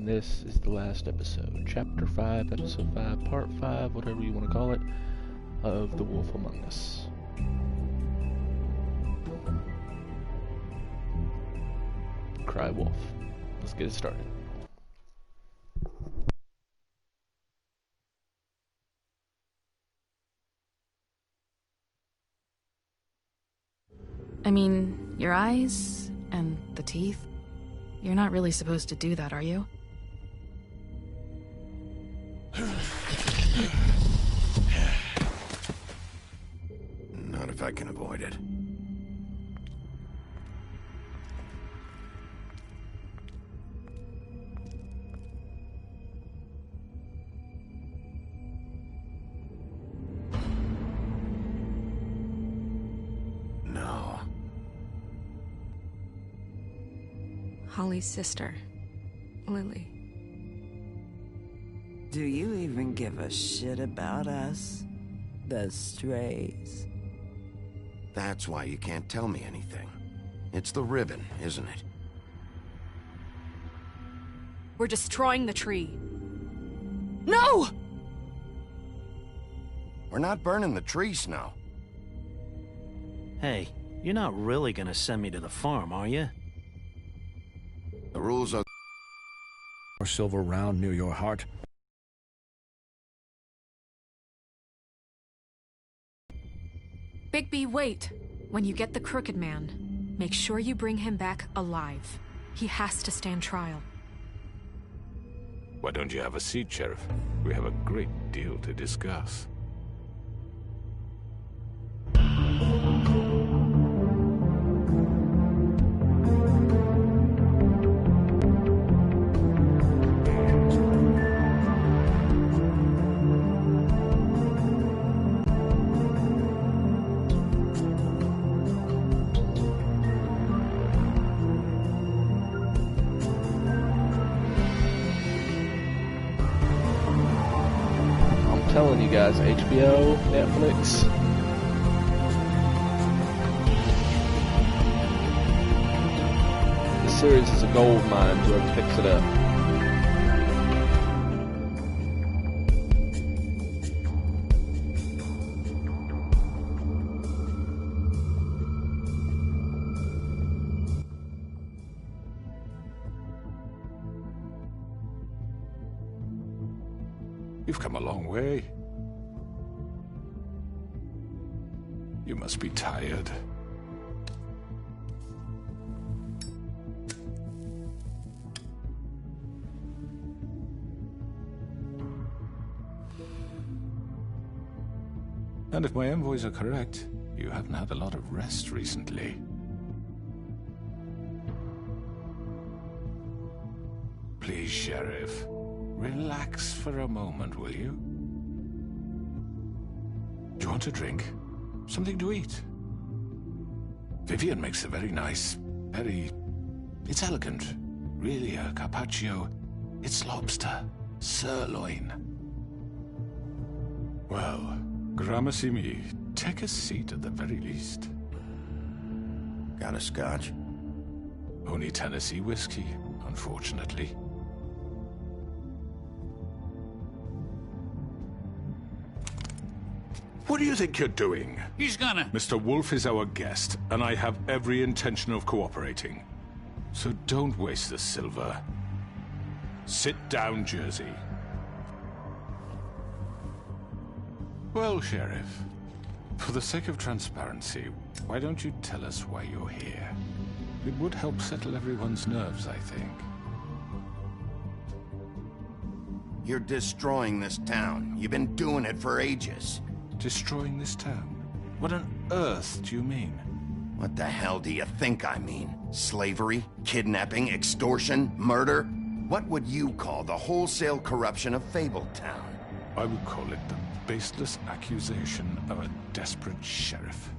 and this is the last episode, Chapter 5, Episode 5, Part 5, whatever you want to call it, of The Wolf Among Us. Cry Wolf. Let's get it started. I mean, your eyes and the teeth. You're not really supposed to do that, are you? Not if I can avoid it. No. Holly's sister, Lily. Do you even give a shit about us? The strays. That's why you can't tell me anything. It's the ribbon, isn't it? We're destroying the tree. No! We're not burning the tree, Snow. Hey, you're not really gonna send me to the farm, are you? The rules are... Or silver round near your heart. Bigby, wait! When you get the Crooked Man, make sure you bring him back alive. He has to stand trial. Why don't you have a seat, Sheriff? We have a great deal to discuss. Telling you guys, HBO, Netflix. This series is a gold mine, whoever picks it up. You've come a long way. You must be tired. And if my envoys are correct, you haven't had a lot of rest recently. Please, Sheriff. Relax for a moment, will you? Do you want a drink? Something to eat? Vivian makes a very nice, It's elegant. Really a carpaccio. It's lobster. Sirloin. Well, gramercy me. Take a seat at the very least. Got a scotch? Only Tennessee whiskey, unfortunately. What do you think you're doing? He's gonna... Mr. Wolf is our guest, and I have every intention of cooperating. So don't waste the silver. Sit down, Jersey. Well, Sheriff, for the sake of transparency, why don't you tell us why you're here? It would help settle everyone's nerves, I think. You're destroying this town. You've been doing it for ages. Destroying this town? What on earth do you mean? What the hell do you think I mean? Slavery? Kidnapping? Extortion? Murder? What would you call the wholesale corruption of Fabletown? I would call it the baseless accusation of a desperate sheriff.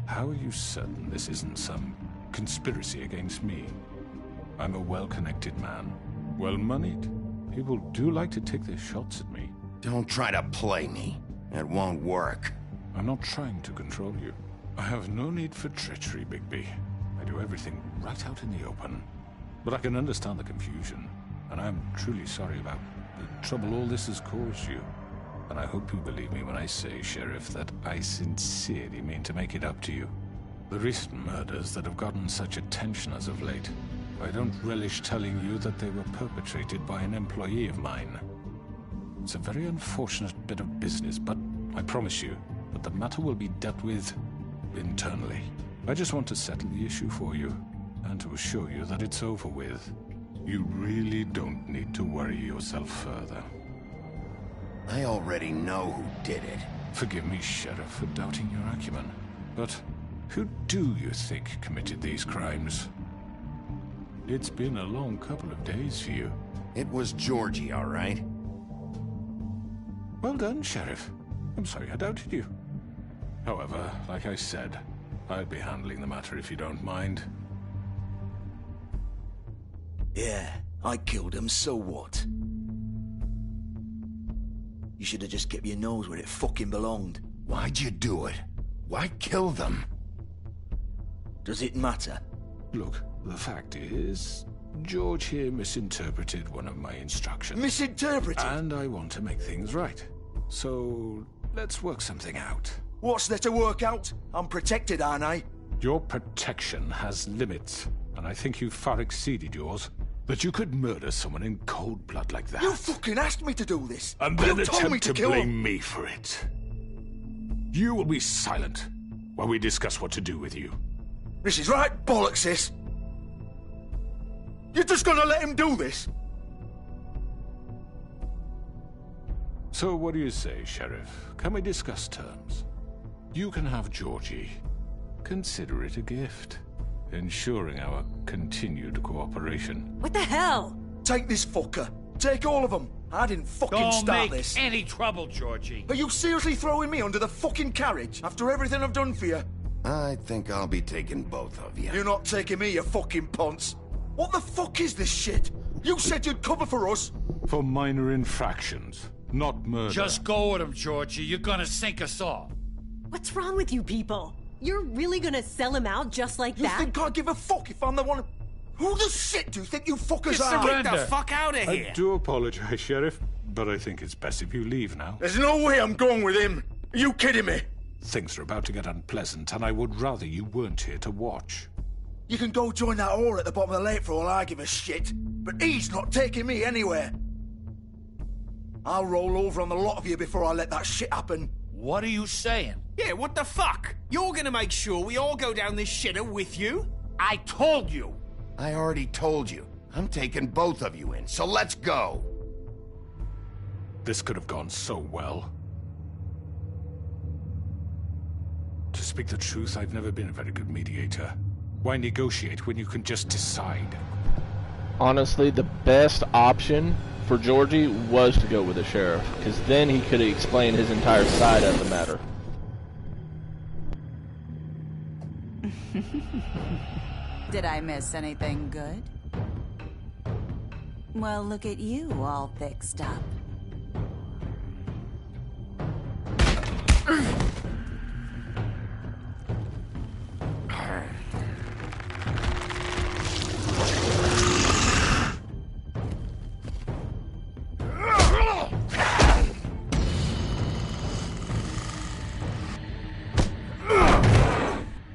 How are you certain this isn't some conspiracy against me? I'm a well-connected man, well-moneyed. People do like to take their shots at me. Don't try to play me. It won't work. I'm not trying to control you. I have no need for treachery, Bigby. I do everything right out in the open. But I can understand the confusion. and I'm truly sorry about the trouble all this has caused you. And I hope you believe me when I say, Sheriff, that I sincerely mean to make it up to you. The recent murders that have gotten such attention as of late, I don't relish telling you that they were perpetrated by an employee of mine. It's a very unfortunate bit of business, but I promise you that the matter will be dealt with internally. I just want to settle the issue for you, and to assure you that it's over with. You really don't need to worry yourself further. I already know who did it. Forgive me, Sheriff, for doubting your acumen, but who do you think committed these crimes? It's been a long couple of days for you. It was Georgie, all right? Well done, Sheriff. I'm sorry I doubted you. However, like I said, I'll be handling the matter if you don't mind. Yeah, I killed him, so what? You should have just kept your nose where it fucking belonged. Why'd you do it? Why kill them? Does it matter? Look, the fact is, George here misinterpreted one of my instructions. Misinterpreted? And I want to make things right. So, let's work something out. What's there to work out? I'm protected, aren't I? Your protection has limits, and I think you've far exceeded yours. That you could murder someone in cold blood like that. You fucking asked me to do this! And then you told me attempt to kill blame him. me for it. You will be silent while we discuss what to do with you. This is right bollocks, this! You're just gonna let him do this? So what do you say, Sheriff? Can we discuss terms? You can have Georgie. Consider it a gift, ensuring our continued cooperation. What the hell? Take this fucker. Take all of them. I didn't fucking start this. Don't make any trouble, Georgie. Are you seriously throwing me under the fucking carriage after everything I've done for you? I think I'll be taking both of you. You're not taking me, you fucking ponce. What the fuck is this shit? You said you'd cover for us. For minor infractions, not murder. Just go with him, Georgie. You're gonna sink us all. What's wrong with you people? You're really gonna sell him out just like that? You think I give a fuck if I'm the one... Who the shit do you think you fuckers are? Surrender. Get the fuck out of here! I do apologize, Sheriff, but I think it's best if you leave now. There's no way I'm going with him. Are you kidding me? Things are about to get unpleasant, and I would rather you weren't here to watch. You can go join that whore at the bottom of the lake for all I give a shit. But he's not taking me anywhere. I'll roll over on the lot of you before I let that shit happen. What are you saying? Yeah, what the fuck? You're gonna make sure we all go down this shitter with you? I told you. I already told you. I'm taking both of you in, so let's go. This could have gone so well. To speak the truth, I've never been a very good mediator. Why negotiate when you can just decide? Honestly, the best option for Georgie was to go with the sheriff, because then he could explain his entire side of the matter. Did I miss anything good? Well, look at you, all fixed up.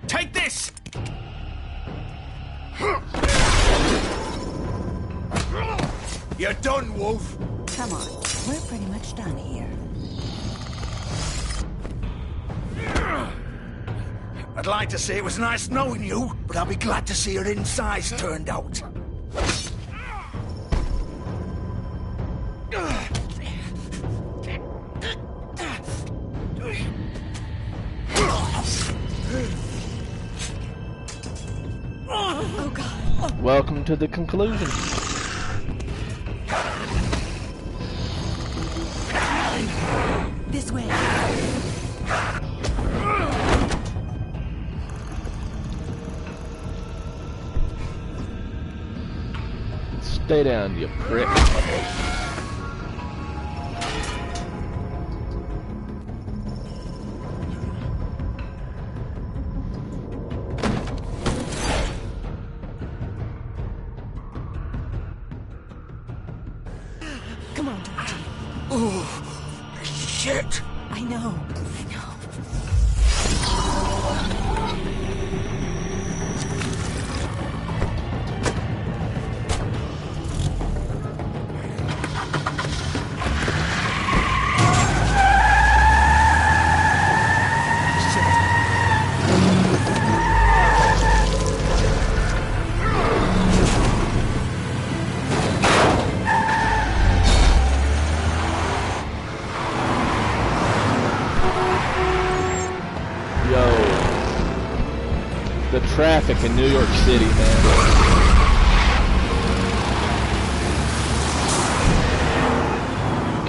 Take this! You're done, Wolf. Come on, we're pretty much done here. I'd like to say it was nice knowing you, but I'll be glad to see your insides turned out. Oh god. Welcome to the conclusion. This way. Stay down, you prick. Come on. Oh, shit! I know. The traffic in New York City, man.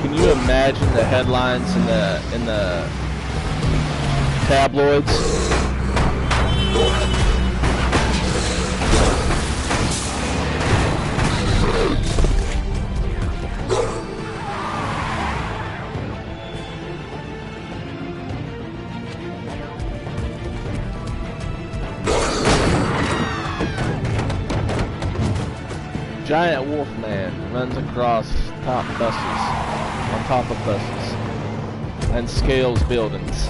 Can you imagine the headlines in the tabloids? Giant wolf man runs across on top of buses, and scales buildings.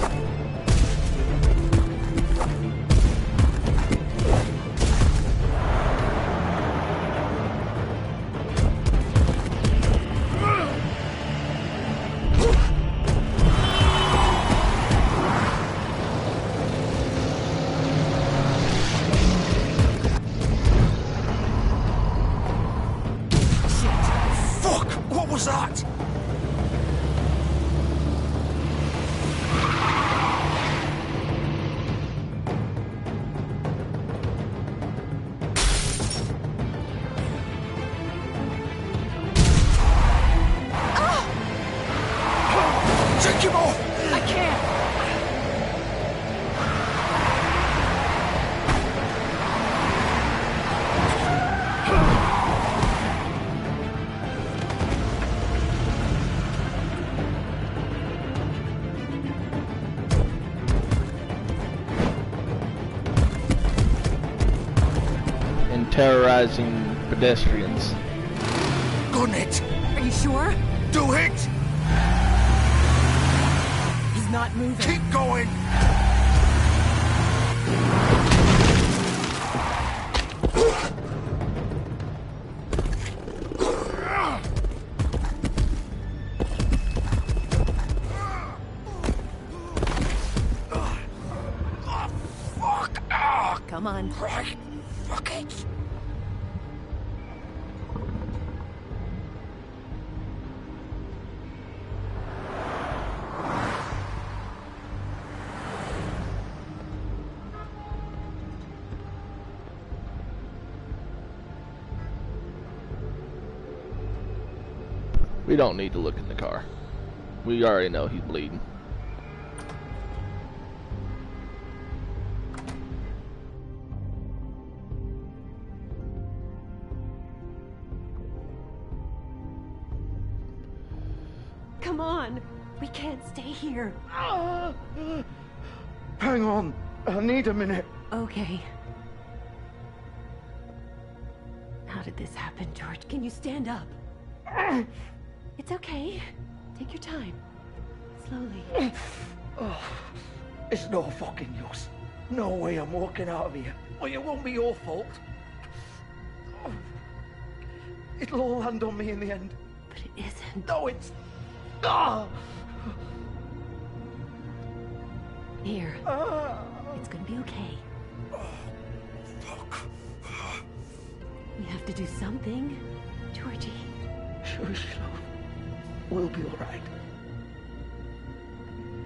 Terrorizing pedestrians. Gun it! Are you sure? Do it! He's not moving. Keep going! Fuck! Come on. Right. Fuck it. We don't need to look in the car. We already know he's bleeding. Come on. We can't stay here. Hang on. I need a minute. Okay. How did this happen, George? Can you stand up? It's okay. Take your time. Slowly. It's no fucking use. No way I'm walking out of here. Well, it won't be your fault. It'll all land on me in the end. But it isn't. No, it's... Here. It's gonna be okay. Fuck. We have to do something, Georgie. Shush, love. We'll be all right.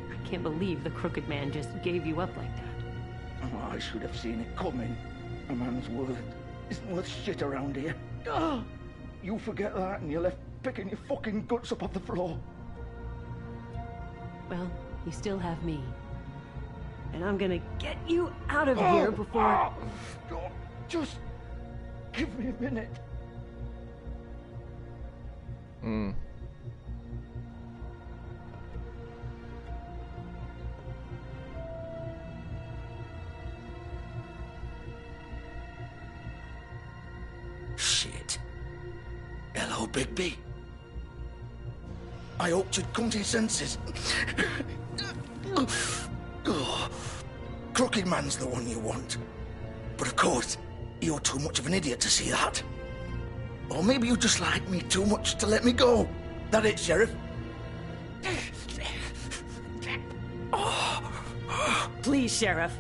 I can't believe the crooked man just gave you up like that. Oh, I should have seen it coming. A man's word isn't worth shit around here. You forget that and you're left picking your fucking guts up off the floor. Well, you still have me. And I'm gonna get you out of here before... Just give me a minute. Shit. Hello, Bigby. I hoped you'd come to your senses. Crooked Man's the one you want. But of course, you're too much of an idiot to see that. Or maybe you just like me too much to let me go. That it, Sheriff? Please, Sheriff.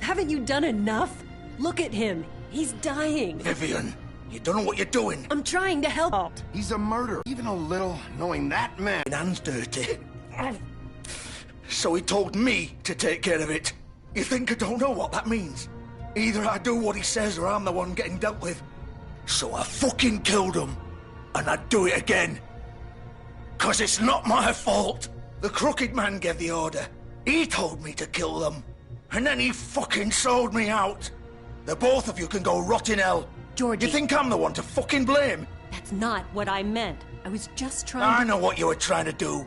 Haven't you done enough? Look at him. He's dying. Vivian, you don't know what you're doing. I'm trying to help. He's a murderer. Even a little, knowing that man. Hands dirty. So he told me to take care of it. You think I don't know what that means? Either I do what he says or I'm the one getting dealt with. So I fucking killed him. And I'd do it again. 'Cause it's not my fault. The Crooked Man gave the order. He told me to kill them. And then he fucking sold me out. The both of you can go rot in hell. Georgie. You think I'm the one to fucking blame? That's not what I meant. I was just trying I to... know what you were trying to do.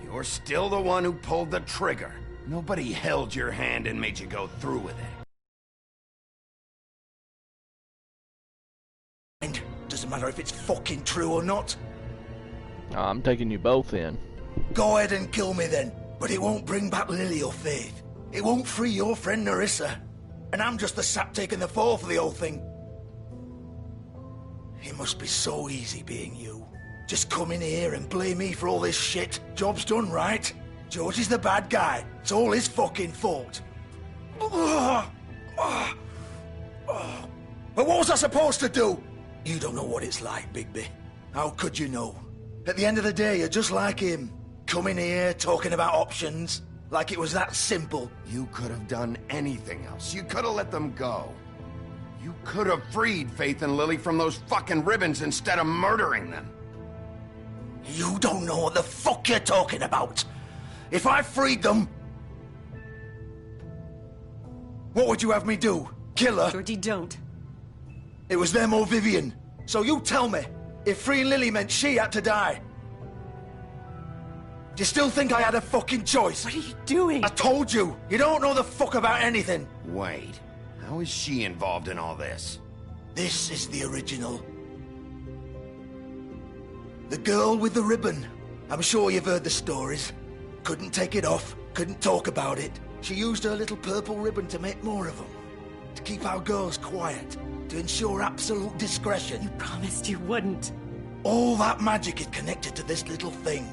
You're still the one who pulled the trigger. Nobody held your hand and made you go through with it. And doesn't matter if it's fucking true or not. I'm taking you both in. Go ahead and kill me then. But it won't bring back Lily or Faith. It won't free your friend Nerissa. And I'm just the sap taking the fall for the whole thing. It must be so easy being you. Just come in here and blame me for all this shit. Job's done, right? George is the bad guy. It's all his fucking fault. But what was I supposed to do? You don't know what it's like, Bigby. How could you know? At the end of the day, you're just like him. Coming here, talking about options. Like it was that simple. You could have done anything else. You could have let them go. You could have freed Faith and Lily from those fucking ribbons instead of murdering them. You don't know what the fuck you're talking about. If I freed them... What would you have me do? Kill her? Georgie, don't. It was them or Vivian. So you tell me, if freeing Lily meant she had to die. Do you still think I had a fucking choice? What are you doing? I told you, you don't know the fuck about anything. Wait, how is she involved in all this? This is the original. The girl with the ribbon. I'm sure you've heard the stories. Couldn't take it off, couldn't talk about it. She used her little purple ribbon to make more of them. To keep our girls quiet. To ensure absolute discretion. You promised you wouldn't. All that magic is connected to this little thing.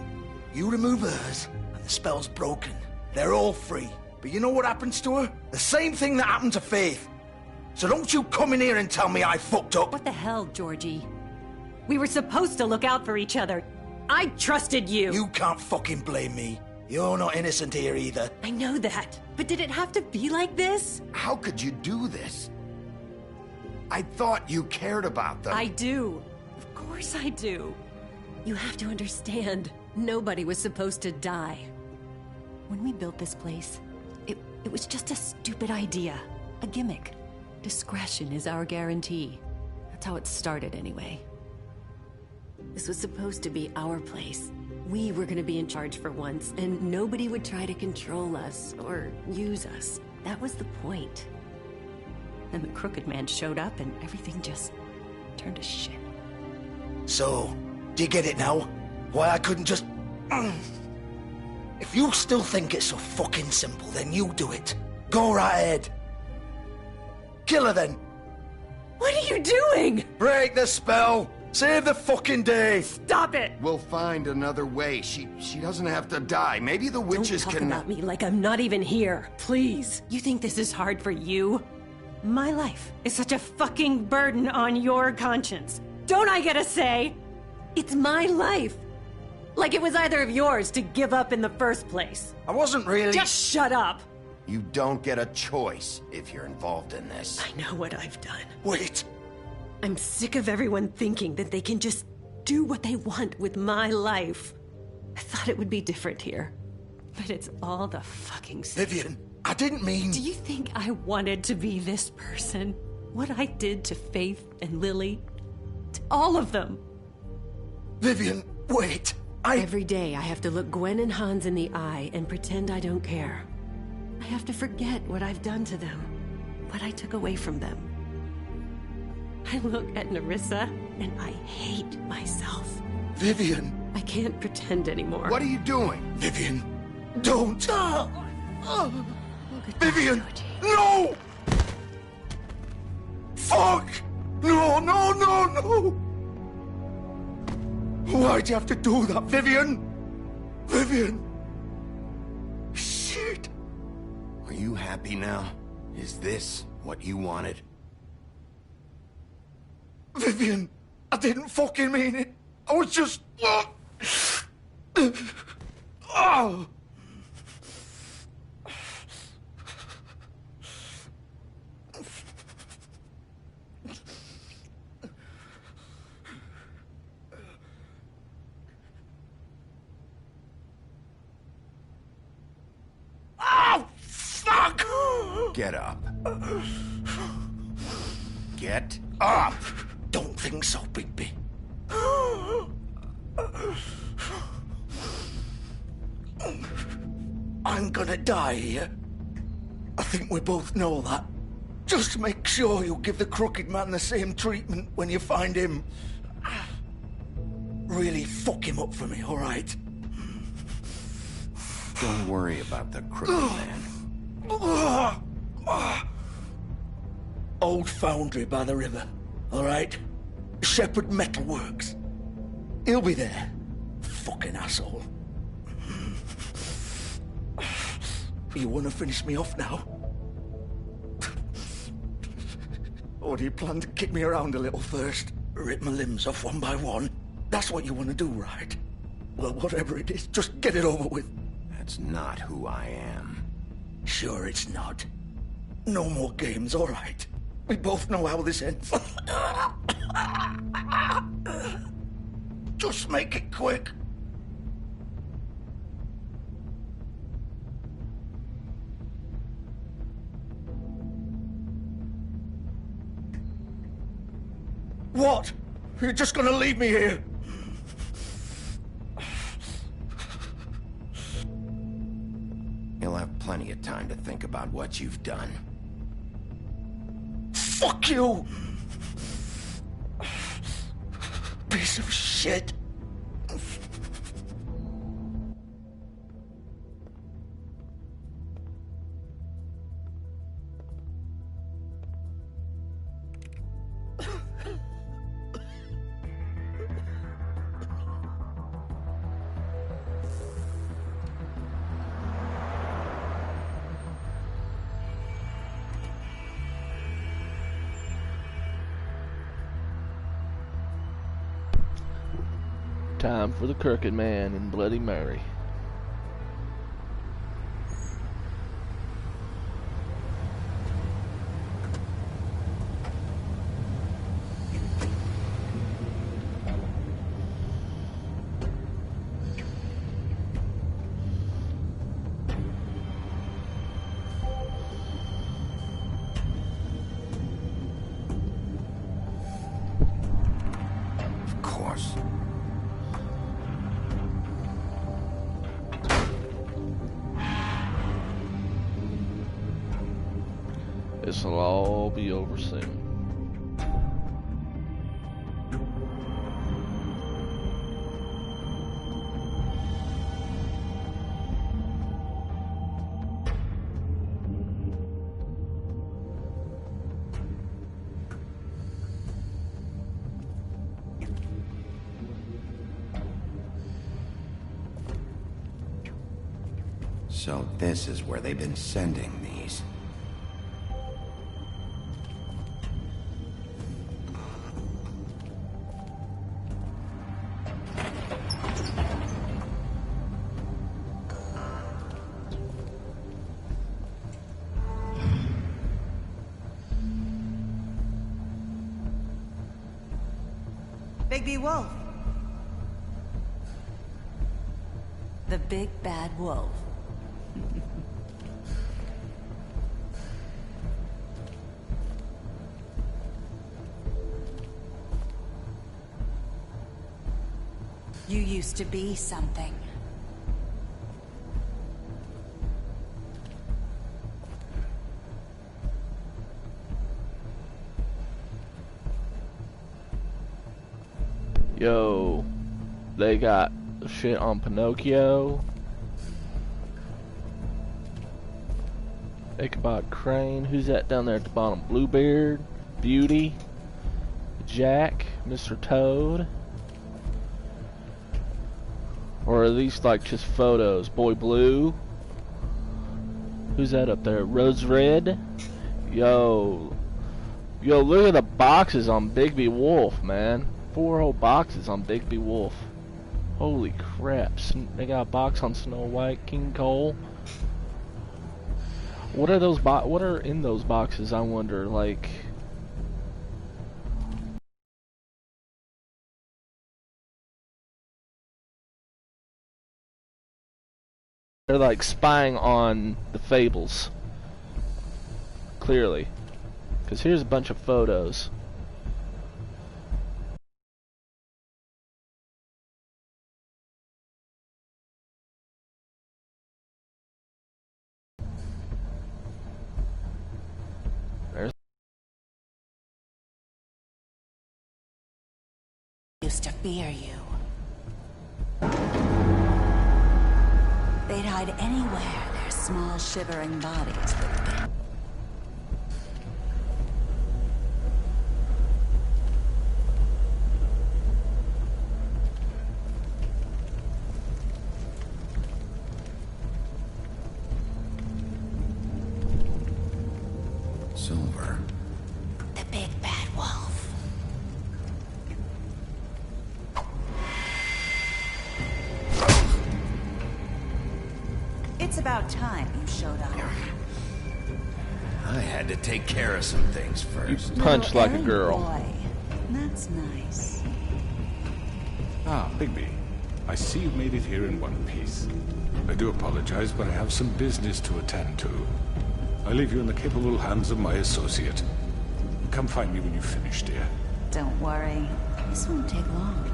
You remove hers, and the spell's broken. They're all free. But you know what happens to her? The same thing that happened to Faith. So don't you come in here and tell me I fucked up. What the hell, Georgie? We were supposed to look out for each other. I trusted you. You can't fucking blame me. You're not innocent here either. I know that. But did it have to be like this? How could you do this? I thought you cared about them. I do. Of course I do. You have to understand. Nobody was supposed to die. When we built this place, it was just a stupid idea. A gimmick. Discretion is our guarantee. That's how it started anyway. This was supposed to be our place. We were gonna be in charge for once, and nobody would try to control us or use us. That was the point. Then the Crooked Man showed up and everything just turned to shit. So, do you get it now? Why I couldn't just... If you still think it's so fucking simple, then you do it. Go right ahead. Kill her then. What are you doing? Break the spell. Save the fucking day. Stop it. We'll find another way. She doesn't have to die. Maybe the witches Don't talk can... about me like I'm not even here. Please. You think this is hard for you? My life is such a fucking burden on your conscience. Don't I get a say? It's my life. Like it was either of yours to give up in the first place. I wasn't really... Just shut up. You don't get a choice if you're involved in this. I know what I've done. Wait. I'm sick of everyone thinking that they can just do what they want with my life. I thought it would be different here. But it's all the fucking same. Vivian, I didn't mean... Do you think I wanted to be this person? What I did to Faith and Lily? To all of them? Vivian, wait. Every day I have to look Gwen and Hans in the eye and pretend I don't care. I have to forget what I've done to them. What I took away from them. I look at Nerissa and I hate myself. Vivian. I can't pretend anymore. What are you doing? Vivian, don't! Vivian, no! Fuck! No, no, no, no! Why'd you have to do that, Vivian? Vivian! Shit! Are you happy now? Is this what you wanted? Vivian, I didn't fucking mean it. I was just... Oh! Oh, fuck! Get up. Get up! Don't think so, Bigby. I'm gonna die here. I think we both know that. Just make sure you give the Crooked Man the same treatment when you find him. Really fuck him up for me, all right? Don't worry about the Crooked Man. Old foundry by the river, all right? Shepherd Metalworks. He'll be there. Fucking asshole. You want to finish me off now? Or do you plan to kick me around a little first? Rip my limbs off one by one? That's what you want to do, right? Well, whatever it is, just get it over with. That's not who I am. Sure it's not. No more games, all right? We both know how this ends. Just make it quick. What? You're just gonna leave me here? You'll have plenty of time to think about what you've done. Fuck you! Piece of shit. Time for the Crooked Man and Bloody Mary. Of course. This'll all be over soon. So this is where they've been sending these. Bigby Wolf. The big bad wolf. You used to be something. Yo, they got shit on Pinocchio. Ichabod Crane. Who's that down there at the bottom? Bluebeard, Beauty, Jack, Mr. Toad. Or are these like just photos? Boy Blue. Who's that up there? Rose Red. Yo, look at the boxes on Bigby Wolf, man. 4 whole boxes on Bigby Wolf. Holy crap. They got a box on Snow White, King Cole. What are those what are in those boxes, I wonder, like... They're like spying on the Fables. Clearly. Because here's a bunch of photos. Used to fear you. They'd hide anywhere their small shivering bodies would be. Silver. The big bad wolf. It's about time you showed up. I had to take care of some things first. You punch like a girl. Boy. That's nice. Ah, Bigby. I see you made it here in one piece. I do apologize, but I have some business to attend to. I leave you in the capable hands of my associate. Come find me when you finish, dear. Don't worry. This won't take long.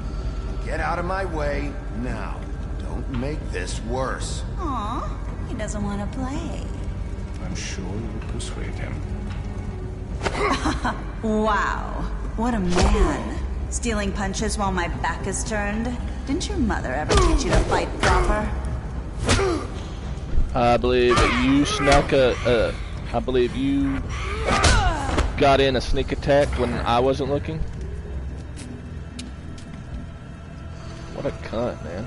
Get out of my way now. Don't make this worse. Aw, he doesn't want to play. I'm sure you'll persuade him. Wow, what a man. Stealing punches while my back is turned? Didn't your mother ever teach you to fight proper? I believe that you snuck I believe you got in a sneak attack when I wasn't looking. What a cunt, man.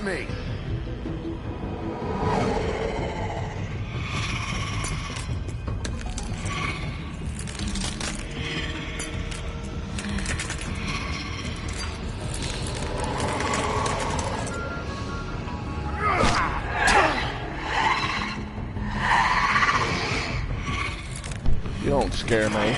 Me. You don't scare me.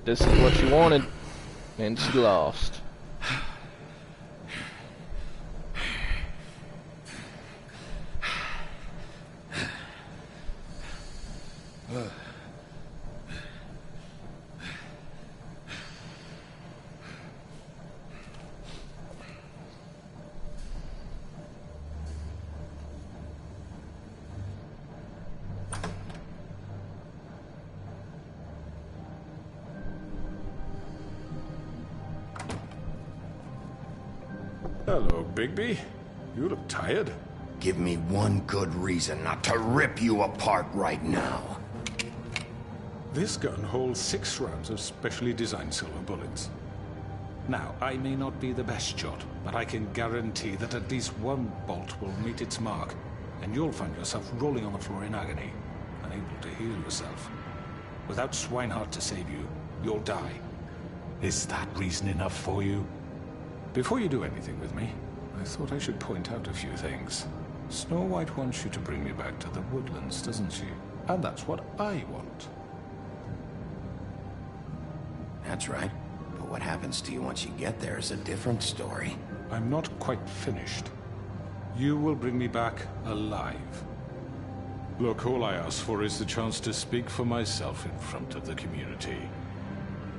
this is what she wanted, and she lost. Hello, Bigby. You look tired. Give me one good reason not to rip you apart right now. This gun holds 6 rounds of specially designed silver bullets. Now, I may not be the best shot, but I can guarantee that at least one bolt will meet its mark, and you'll find yourself rolling on the floor in agony, unable to heal yourself. Without Swinehart to save you, you'll die. Is that reason enough for you? Before you do anything with me, I thought I should point out a few things. Snow White wants you to bring me back to the woodlands, doesn't she? And that's what I want. That's right. But what happens to you once you get there is a different story. I'm not quite finished. You will bring me back alive. Look, all I ask for is the chance to speak for myself in front of the community.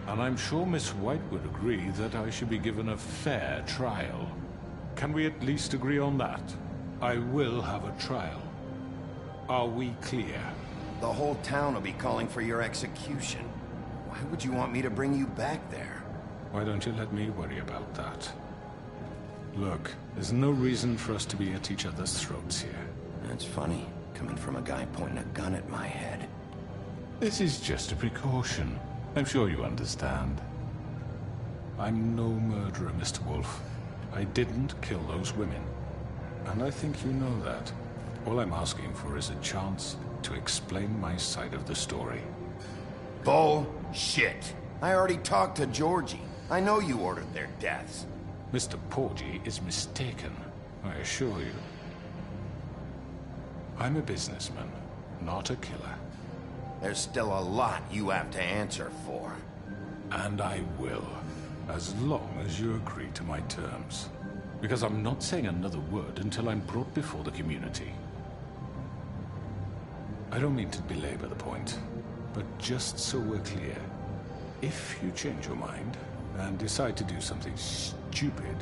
And I'm sure Miss White would agree that I should be given a fair trial. Can we at least agree on that? I will have a trial. Are we clear? The whole town will be calling for your execution. Why would you want me to bring you back there? Why don't you let me worry about that? Look, there's no reason for us to be at each other's throats here. That's funny, coming from a guy pointing a gun at my head. This is just a precaution. I'm sure you understand. I'm no murderer, Mr. Wolf. I didn't kill those women. And I think you know that. All I'm asking for is a chance to explain my side of the story. Bullshit. I already talked to Georgie. I know you ordered their deaths. Mr. Porgy is mistaken, I assure you. I'm a businessman, not a killer. There's still a lot you have to answer for. And I will, as long as you agree to my terms. Because I'm not saying another word until I'm brought before the community. I don't mean to belabor the point, but just so we're clear, if you change your mind and decide to do something stupid,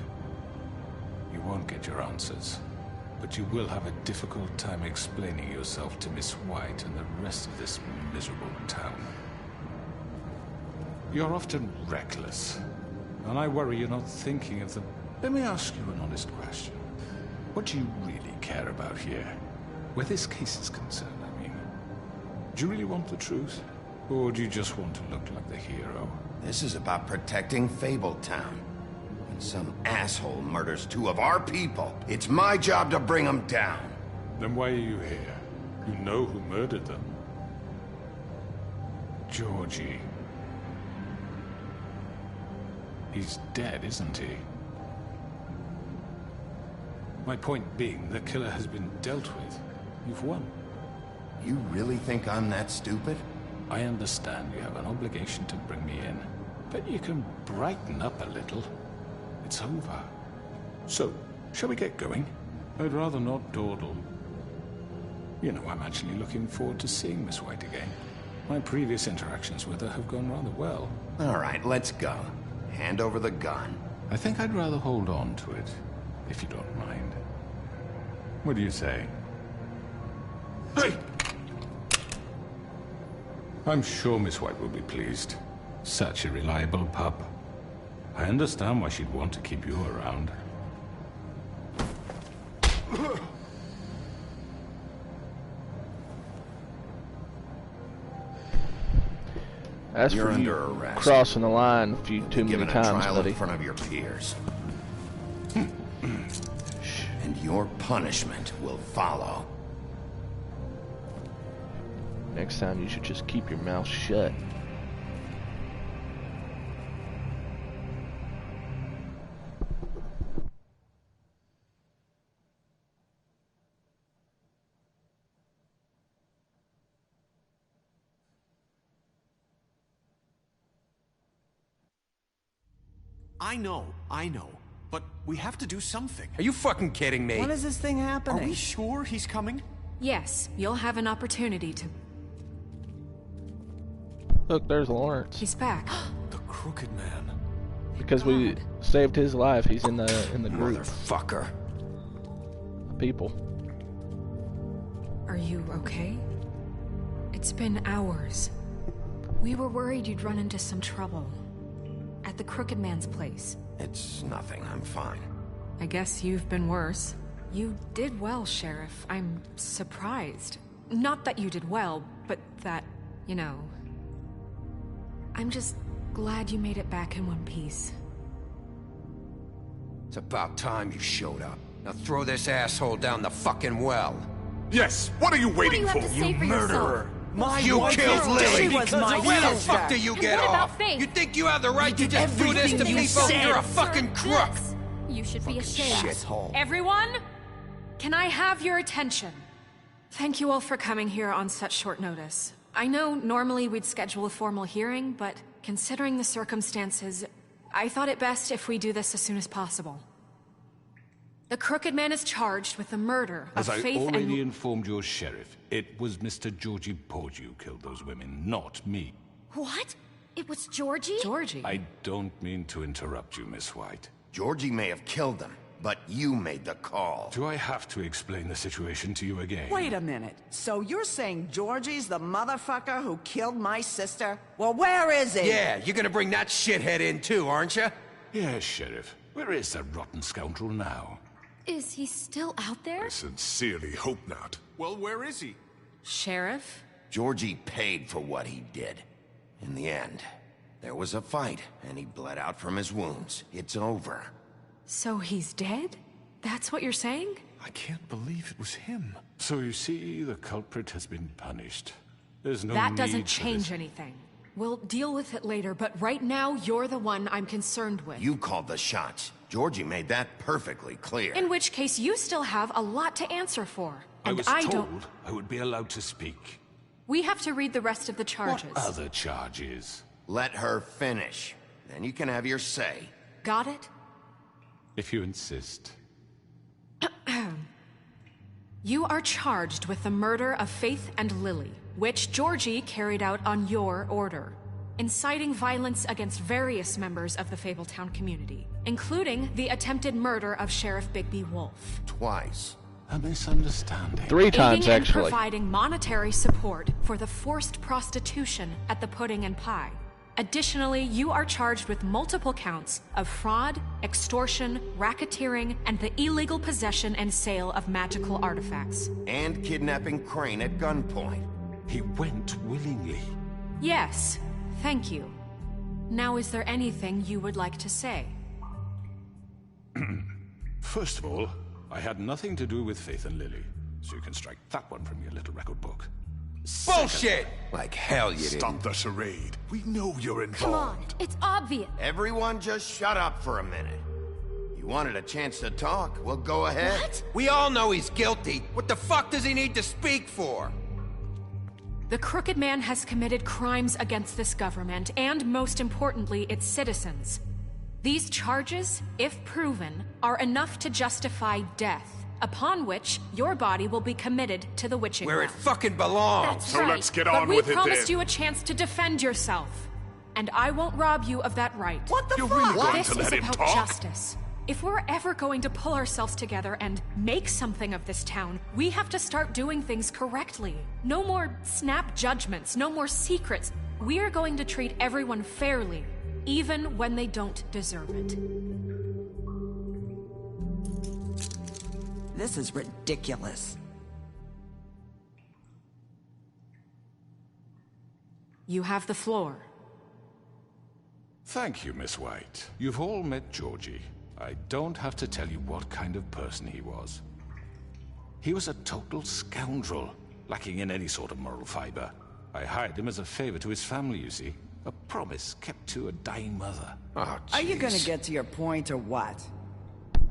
you won't get your answers. But you will have a difficult time explaining yourself to Miss White and the rest of this miserable town. You're often reckless, and I worry you're not thinking of the... Let me ask you an honest question. What do you really care about here? Where this case is concerned, I mean. Do you really want the truth? Or do you just want to look like the hero? This is about protecting Fabletown. When some asshole murders 2 of our people, it's my job to bring them down. Then why are you here? You know who murdered them. Georgie. He's dead, isn't he? My point being, the killer has been dealt with. You've won. You really think I'm that stupid? I understand you have an obligation to bring me in, but you can brighten up a little. It's over. So, shall we get going? I'd rather not dawdle. You know, I'm actually looking forward to seeing Miss White again. My previous interactions with her have gone rather well. All right, let's go. Hand over the gun. I think I'd rather hold on to it, if you don't mind. What do you say? Hey! I'm sure Miss White will be pleased. Such a reliable pup. I understand why she'd want to keep you around. That's You're for under you arrest. crossing the line a few too many Given a times, trial buddy. in front of your peers. And your punishment will follow. Next time you should just keep your mouth shut. I know. But we have to do something. Are you fucking kidding me? When is this thing happening? Are we sure he's coming? Yes, you'll have an opportunity to... Look, there's Lawrence. He's back. The Crooked Man. Because we saved his life. He's in the group. Motherfucker. People. Are you okay? It's been hours. We were worried you'd run into some trouble. At the Crooked Man's place. It's nothing. I'm fine. I guess you've been worse. You did well, Sheriff. I'm surprised. Not that you did well, but that, you know... I'm just glad you made it back in one piece. It's about time you showed up. Now throw this asshole down the fucking well. Yes, what are you waiting for? You murderer! You killed Lily! She was my Where the sister. fuck do you get what about off? Faith? You think you have the right to just do this to everything you people? said. You're a fucking crook! You should be ashamed. Shithole. Everyone, can I have your attention? Thank you all for coming here on such short notice. I know normally we'd schedule a formal hearing, but considering the circumstances, I thought it best if we do this as soon as possible. The Crooked Man is charged with the murder of As I Faith already and... informed your sheriff, it was Mr. Georgie Porgy who killed those women, not me. What? It was Georgie? Georgie? I don't mean to interrupt you, Miss White. Georgie may have killed them, but you made the call. Do I have to explain the situation to you again? Wait a minute. So you're saying Georgie's the motherfucker who killed my sister? Well, where is he? Yeah, you're gonna bring that shithead in too, aren't you? Yes, Sheriff. Where is that rotten scoundrel now? Is he still out there? I sincerely hope not. Well, where is he? Sheriff? Georgie paid for what he did. In the end, there was a fight, and he bled out from his wounds. It's over. So he's dead? That's what you're saying? I can't believe it was him. So you see, the culprit has been punished. There's no That need doesn't for change this. anything. We'll deal with it later, but right now, you're the one I'm concerned with. You called the shots. Georgie made that perfectly clear. In which case, you still have a lot to answer for. I And was I told don't... I would be allowed to speak. We have to read the rest of the charges. What other charges? Let her finish. Then you can have your say. Got it? If you insist. You are charged with the murder of Faith and Lily, which Georgie carried out on your order, inciting violence against various members of the Fabletown community, including the attempted murder of Sheriff Bigby Wolf. Twice. A misunderstanding. 3 times, Aiding and actually. providing monetary support for the forced prostitution at the Pudding and Pie. Additionally, you are charged with multiple counts of fraud, extortion, racketeering, and the illegal possession and sale of magical artifacts. And kidnapping Crane at gunpoint. He went willingly. Yes, thank you. Now, is there anything you would like to say? First of all, I had nothing to do with Faith and Lily, so you can strike that one from your little record book. Bullshit! Like hell you Stop didn't. the charade. We know you're involved. Come on, it's obvious. Everyone just shut up for a minute. You wanted a chance to talk? Well, go ahead. What? We all know he's guilty. What the fuck does he need to speak for? The Crooked Man has committed crimes against this government, and most importantly, its citizens. These charges, if proven, are enough to justify death, upon which your body will be committed to the witching Where it well. fucking belongs. That's right. Let's get But on we with it promised then. you a chance to defend yourself, and I won't rob you of that right. What the You're fuck? really going This to is let him about talk? justice. If we're ever going to pull ourselves together and make something of this town, we have to start doing things correctly. No more snap judgments, no more secrets. We are going to treat everyone fairly, even when they don't deserve it. This is ridiculous. You have the floor. Thank you, Miss White. You've all met Georgie. I don't have to tell you what kind of person he was. He was a total scoundrel, lacking in any sort of moral fiber. I hired him as a favor to his family, you see. A promise kept to a dying mother. Oh, Are you gonna jeez. get to your point or what?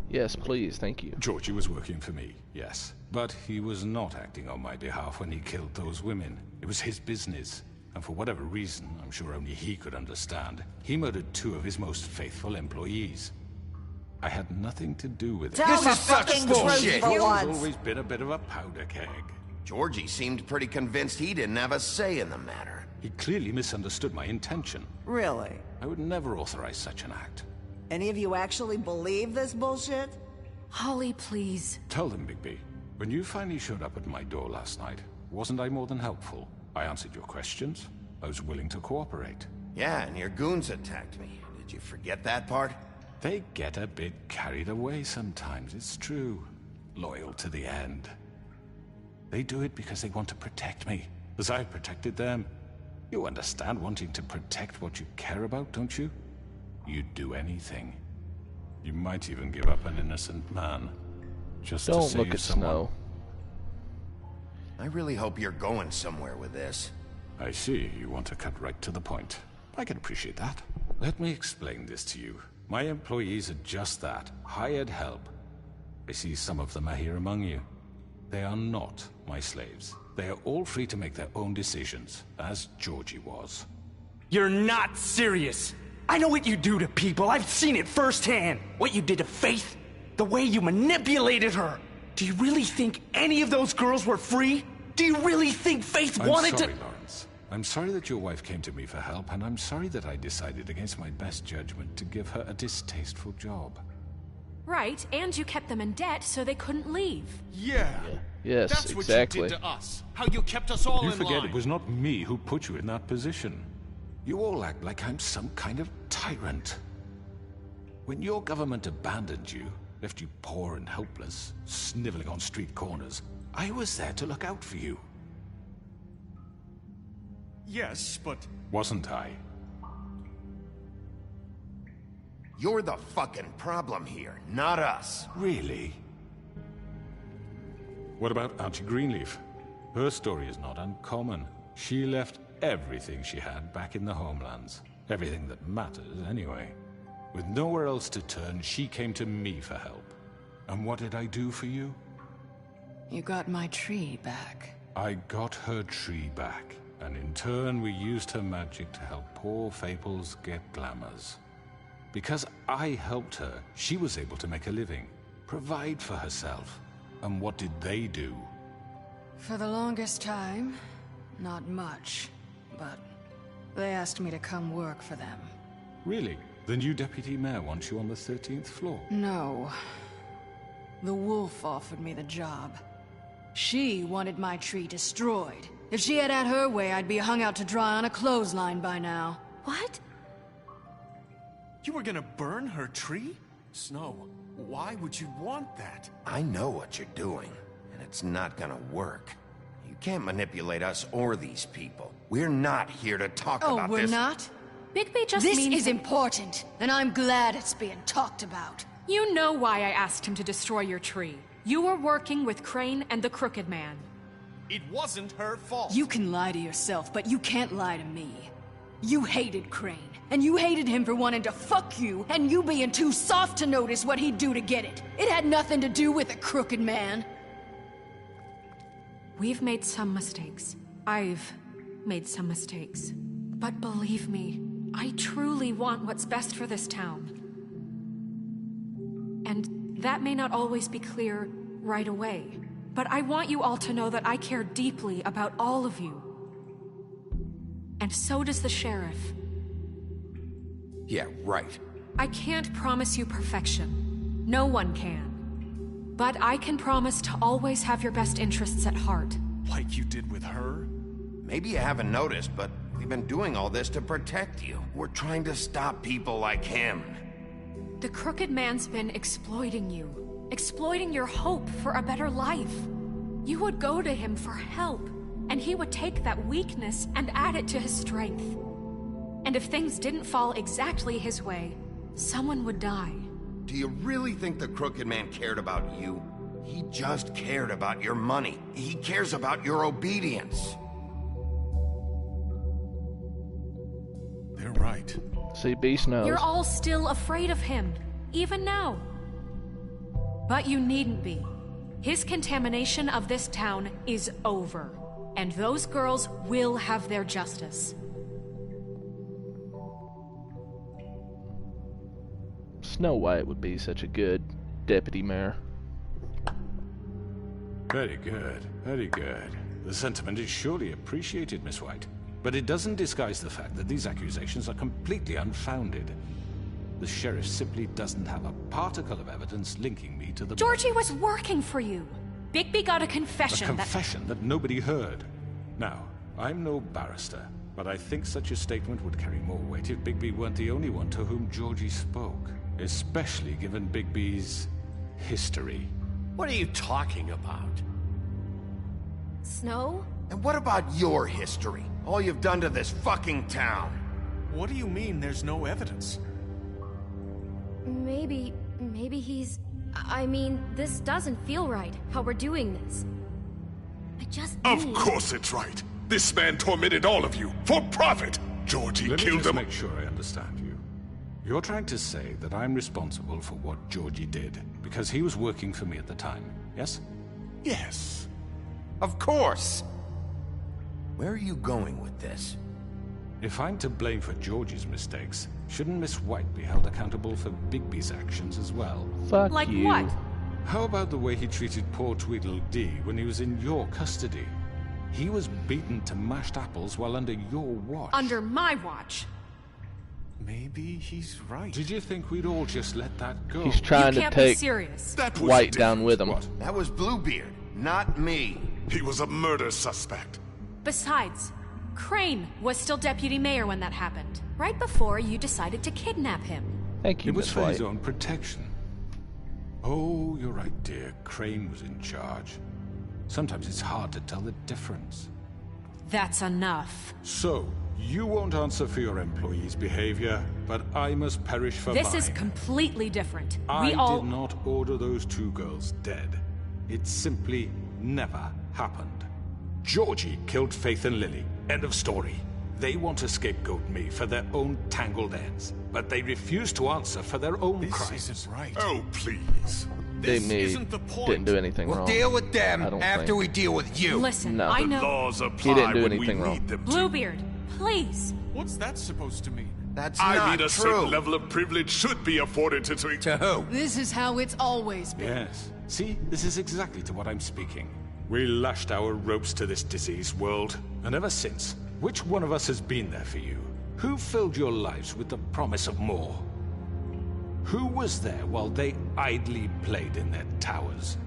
Yes, please, thank you. Georgie was working for me, yes. But he was not acting on my behalf when he killed those women. It was his business. And for whatever reason, I'm sure only he could understand, he murdered 2 of his most faithful employees. I had nothing to do with it. Tell the fucking truth for He's once. always been a bit of a powder keg. Georgie seemed pretty convinced he didn't have a say in the matter. He clearly misunderstood my intention. Really? I would never authorize such an act. Any of you actually believe this bullshit? Holly, please. Tell them, Bigby. When you finally showed up at my door last night, wasn't I more than helpful? I answered your questions. I was willing to cooperate. Yeah, and your goons attacked me. Did you forget that part? They get a bit carried away sometimes, it's true. Loyal to the end. They do it because they want to protect me, as I've protected them. You understand wanting to protect what you care about, don't you? You'd do anything. You might even give up an innocent man. Just to Don't save look at someone. Snow. I really hope you're going somewhere with this. I see. You want to cut right to the point. I can appreciate that. Let me explain this to you. My employees are just that. Hired help. I see some of them are here among you. They are not my slaves. They are all free to make their own decisions, as Georgie was. You're not serious. I know what you do to people. I've seen it firsthand. What you did to Faith. The way you manipulated her. Do you really think any of those girls were free? Do you really think Faith wanted I'm sorry, to— Lawrence. I'm sorry that your wife came to me for help, and I'm sorry that I decided against my best judgment to give her a distasteful job. Right, and you kept them in debt so they couldn't leave. Yeah. Yes, That's exactly. what you did to us. How you kept us all You in forget line. it was not me who put you in that position. You all act like I'm some kind of tyrant. When your government abandoned you, left you poor and helpless, sniveling on street corners, I was there to look out for you. Yes, but... Wasn't I? You're the fucking problem here, not us. Really? What about Auntie Greenleaf? Her story is not uncommon. She left everything she had back in the homelands. Everything that matters, anyway. With nowhere else to turn, she came to me for help. And what did I do for you? You got my tree back. I got her tree back, and in turn we used her magic to help poor Fables get glamours. Because I helped her, she was able to make a living, provide for herself. And what did they do? For the longest time, not much, but they asked me to come work for them. Really? The new deputy mayor wants you on the 13th floor? No. The wolf offered me the job. She wanted my tree destroyed. If she had her way, I'd be hung out to dry on a clothesline by now. What? You were gonna burn her tree? Snow, why would you want that? I know what you're doing, and it's not gonna work. You can't manipulate us or these people. We're not here to talk about we're this. not? Bigby just This means is important, and I'm glad it's being talked about. You know why I asked him to destroy your tree. You were working with Crane and the Crooked Man. It wasn't her fault. You can lie to yourself, but you can't lie to me. You hated Crane, and you hated him for wanting to fuck you, and you being too soft to notice what he'd do to get it. It had nothing to do with the Crooked Man. We've made some mistakes. I've made some mistakes. But believe me, I truly want what's best for this town. And that may not always be clear right away, but I want you all to know that I care deeply about all of you. And so does the sheriff. Yeah, right. I can't promise you perfection. No one can. But I can promise to always have your best interests at heart. Like you did with her? Maybe you haven't noticed, but we've been doing all this to protect you. We're trying to stop people like him. The Crooked Man's been exploiting you. Exploiting your hope for a better life. You would go to him for help, and he would take that weakness and add it to his strength. And if things didn't fall exactly his way, someone would die. Do you really think the Crooked Man cared about you? He just cared about your money. He cares about your obedience. They're right. See, Beast knows. You're all still afraid of him, even now. But you needn't be. His contamination of this town is over. And those girls will have their justice. Snow White would be such a good deputy mayor. Very good, very good. The sentiment is surely appreciated, Miss White. But it doesn't disguise the fact that these accusations are completely unfounded. The sheriff simply doesn't have a particle of evidence linking me to the... Georgie was working for you. Bigby got a confession. A confession that nobody heard. Now, I'm no barrister, but I think such a statement would carry more weight if Bigby weren't the only one to whom Georgie spoke. Especially given Bigby's history. What are you talking about? Snow? And what about your history? All you've done to this fucking town. What do you mean there's no evidence? Maybe he's... I mean, this doesn't feel right, how we're doing this. I just Of course it's right. This man tormented all of you, for profit! Georgie Let me killed just him. make sure I understand you. You're trying to say that I'm responsible for what Georgie did, because he was working for me at the time, yes? Yes. Of course! Where are you going with this? If I'm to blame for Georgie's mistakes, shouldn't Miss White be held accountable for Bigby's actions as well? Fuck like you. what? How about the way he treated poor Tweedledee when he was in your custody? He was beaten to mashed apples while under your watch. Under my watch. Maybe he's right. Did you think we'd all just let that go? He's trying You to can't be take serious. That was White down with him. What? That was Bluebeard, not me. He was a murder suspect. Besides, Crane was still deputy mayor when that happened. Right before you decided to kidnap him. Thank you, It was Miss for White. his own protection. Oh, you're right, dear. Crane was in charge. Sometimes it's hard to tell the difference. That's enough. So, you won't answer for your employees' behavior, but I must perish for This mine. is completely different. I We all... did not order those two girls dead. It simply never happened. Georgie killed Faith and Lily. End of story. They want to scapegoat me for their own tangled ends, but they refuse to answer for their own crimes. This isn't right. Oh, please. Big me isn't the point. didn't do anything We'll wrong. deal with them I don't after think. we deal with you. Listen, No. I The know... laws He apply didn't do when we anything wrong. need them to. Bluebeard, please. What's that supposed to mean? That's I not mean, a true. certain level of privilege should be afforded to... To who? This is how it's always been. Yes. See, this is exactly to what I'm speaking. We lashed our ropes to this diseased world, and ever since, which one of us has been there for you? Who filled your lives with the promise of more? Who was there while they idly played in their towers,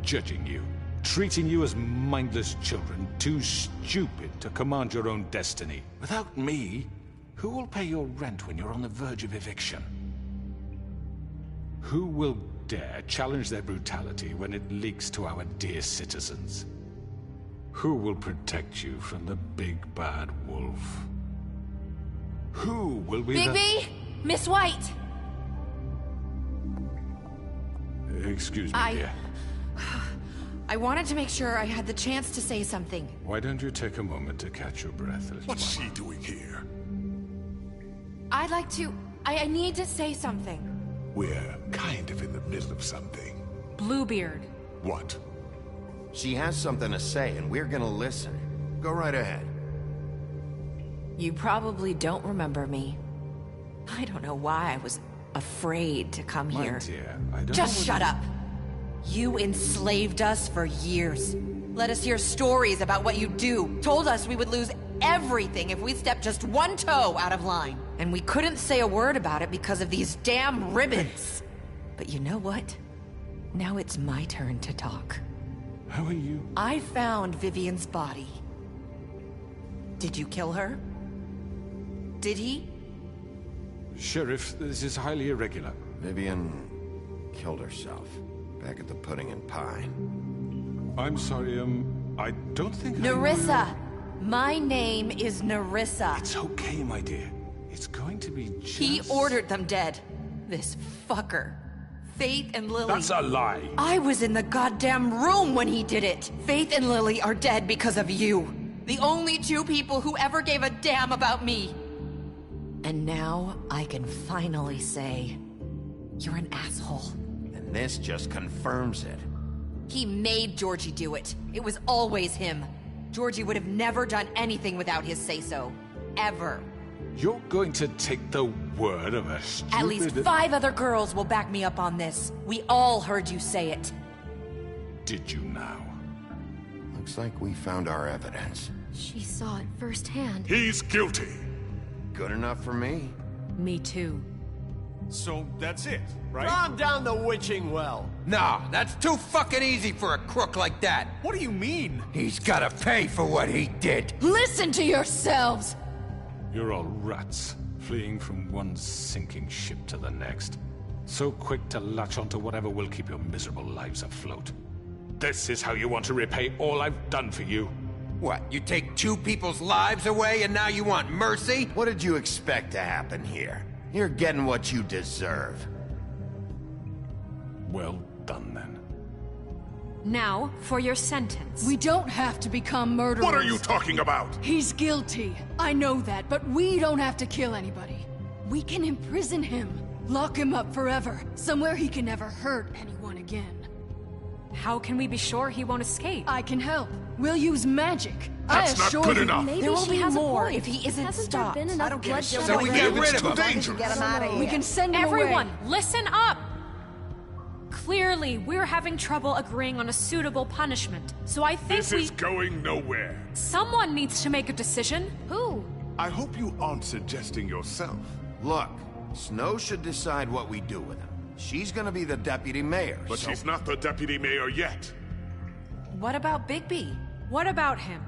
judging you, treating you as mindless children, too stupid to command your own destiny? Without me, who will pay your rent when you're on the verge of eviction? Who will dare challenge their brutality when it leaks to our dear citizens? Who will protect you from the big bad wolf? Who will be Bigby! Miss White! Excuse me, dear. I wanted to make sure I had the chance to say something. Why don't you take a moment to catch your breath, little What's she doing here? I'd like to... I need to say something. We're kind of in the middle of something. Bluebeard. What? She has something to say, and we're gonna listen. Go right ahead. You probably don't remember me. I don't know why I was afraid to come My here. dear, I don't Just know shut up. You enslaved us for years. Let us hear stories about what you do. Told us we would lose everything if we stepped just one toe out of line. And we couldn't say a word about it because of these damn ribbons. But you know what? Now it's my turn to talk. How are you? I found Vivian's body. Did you kill her? Did he? Sheriff, this is highly irregular. Vivian killed herself back at the Pudding and Pie. I'm sorry, I don't think Nerissa! My name is Nerissa. It's okay, my dear. It's going to be just... He ordered them dead. This fucker. Faith and Lily... That's a lie! I was in the goddamn room when he did it! Faith and Lily are dead because of you. The only two people who ever gave a damn about me. And now I can finally say, you're an asshole. And this just confirms it. He made Georgie do it. It was always him. Georgie would have never done anything without his say-so. Ever. You're going to take the word of a stupid... At least 5 other girls will back me up on this. We all heard you say it. Did you now? Looks like we found our evidence. She saw it firsthand. He's guilty. Good enough for me. Me too. So that's it, right? Calm down the witching well. No, that's too fucking easy for a crook like that. What do you mean? He's gotta pay for what he did. Listen to yourselves! You're all rats, fleeing from one sinking ship to the next. So quick to latch onto whatever will keep your miserable lives afloat. This is how you want to repay all I've done for you? What, you take 2 people's lives away and now you want mercy? What did you expect to happen here? You're getting what you deserve. Well done, then. Now, for your sentence. We don't have to become murderers. What are you talking about? He's guilty. I know that, but we don't have to kill anybody. We can imprison him. Lock him up forever. Somewhere he can never hurt anyone again. How can we be sure he won't escape? I can help. We'll use magic. That's not good enough. There will be more if he isn't Hasn't stopped. there been enough bloodshed? So we get rid of him. Dangerous. Get him out of here. We can send him Everyone, away. listen up! Clearly, we're having trouble agreeing on a suitable punishment. So I think This is going nowhere. someone needs to make a decision. Who? I hope you aren't suggesting yourself. Look, Snow should decide what we do with him. She's gonna be the deputy mayor, But so... she's not the deputy mayor yet. What about Bigby? What about him?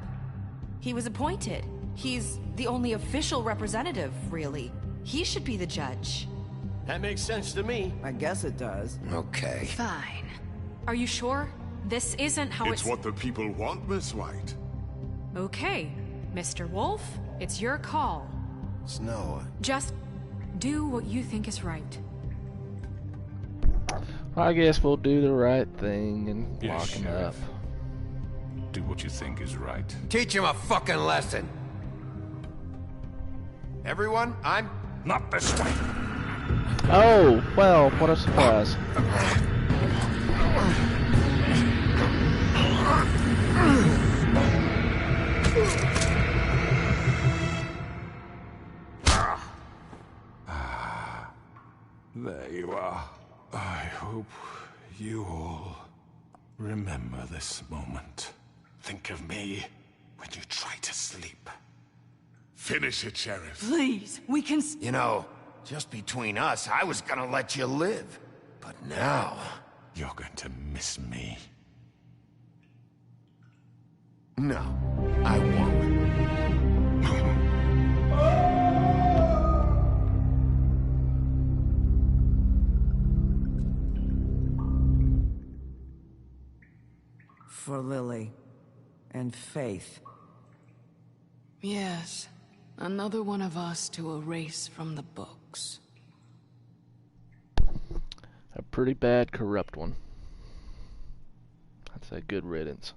He was appointed. He's the only official representative, really. He should be the judge. That makes sense to me. I guess it does. Okay. Fine. Are you sure? This isn't how It's what the people want, Miss White. Okay, Mr. Wolf, it's your call. Snow, Just do what you think is right. I guess we'll do the right thing and Yes, lock him up. Sheriff. Do what you think is right. Teach him a fucking lesson. everyone, I'm... Not this way! Oh, well, what a surprise. There you are. I hope you all remember this moment. Think of me when you try to sleep. Finish it, Sheriff. Please, we can... You know, just between us, I was gonna let you live. But now... You're going to miss me. No, I won't. For Lily and Faith. Yes, another one of us to erase from the books. A pretty bad, corrupt one. I'd say good riddance.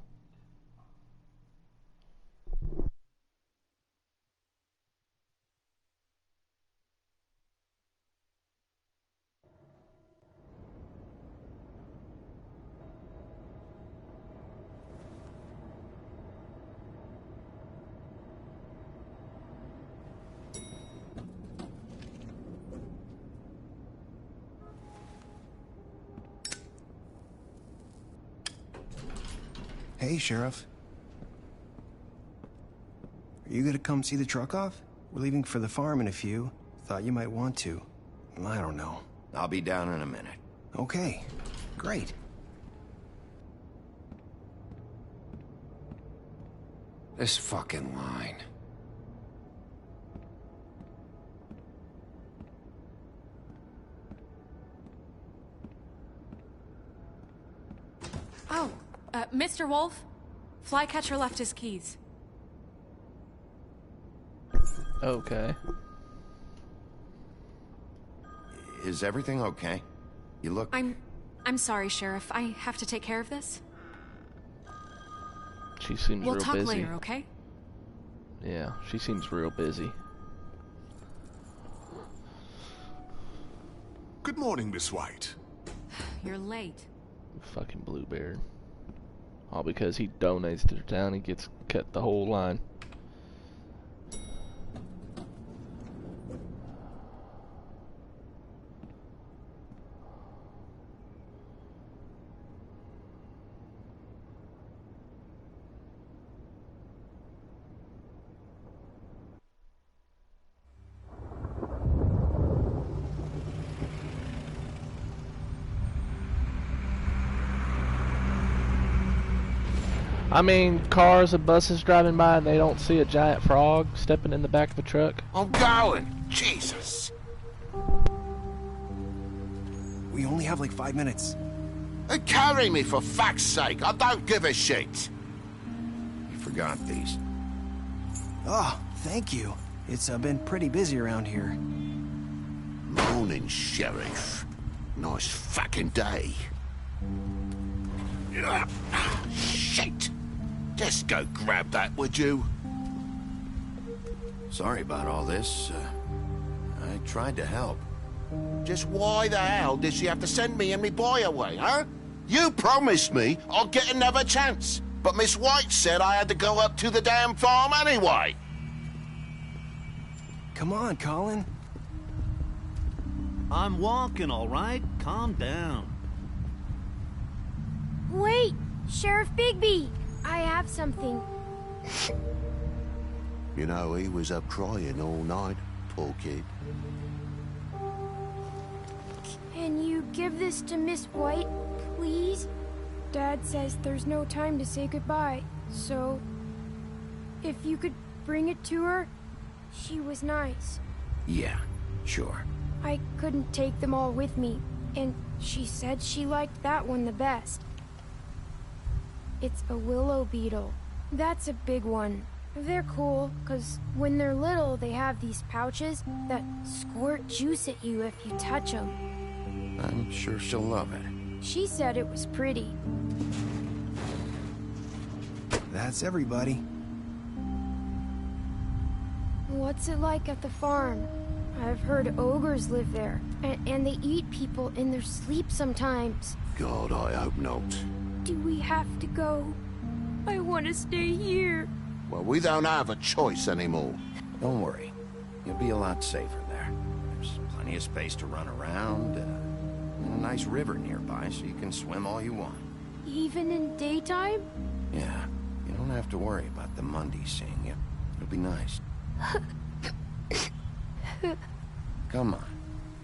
Hey, Sheriff. Are you gonna come see the truck off? We're leaving for the farm in a few. Thought you might want to. I don't know. I'll be down in a minute. Okay, great. This fucking line. Oh, Mr. Wolf, Flycatcher left his keys. Okay. Is everything okay? You look... I'm sorry, Sheriff. I have to take care of this. She seems We'll real talk busy. later, okay? Yeah, she seems real busy. Good morning, Miss White. You're late. Fucking Bluebeard. All because he donates to the town, he gets cut the whole line. I mean, cars and buses driving by and they don't see a giant frog stepping in the back of a truck. I'm going. Jesus. We only have like 5 minutes. Carry me for fuck's sake. I don't give a shit. You forgot these. Oh, thank you. It's been pretty busy around here. Morning, Sheriff. Nice fucking day. Shit. Just go grab that, would you? Sorry about all this. I tried to help. Just why the hell did she have to send me and me boy away, huh? You promised me I'll get another chance, but Miss White said I had to go up to the damn farm anyway. Come on, Colin. I'm walking, all right? Calm down. Wait! Sheriff Bigby! I have something. You know, he was up crying all night, poor kid. Can you give this to Miss White, please? Dad says there's no time to say goodbye, so... if you could bring it to her, she was nice. Yeah, sure. I couldn't take them all with me, and she said she liked that one the best. It's a willow beetle. That's a big one. They're cool, because when they're little, they have these pouches that squirt juice at you if you touch them. I'm sure she'll love it. She said it was pretty. That's everybody. What's it like at the farm? I've heard ogres live there, and they eat people in their sleep sometimes. God, I hope not. Do we have to go? I want to stay here. Well, we don't have a choice anymore. Don't worry. You'll be a lot safer there. There's plenty of space to run around, and a nice river nearby so you can swim all you want. Even in daytime? Yeah, you don't have to worry about the Mundy seeing you. It'll be nice. Come on.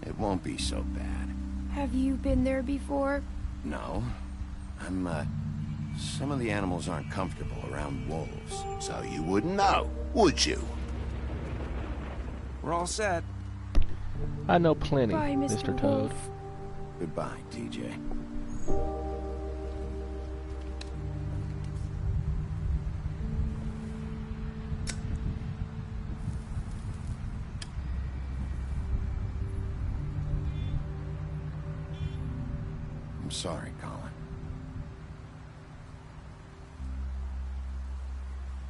It won't be so bad. Have you been there before? No. Some of the animals aren't comfortable around wolves. So you wouldn't know, would you? We're all set. I know plenty, Bye, Mr. Toad. Goodbye, TJ. I'm sorry, Colin.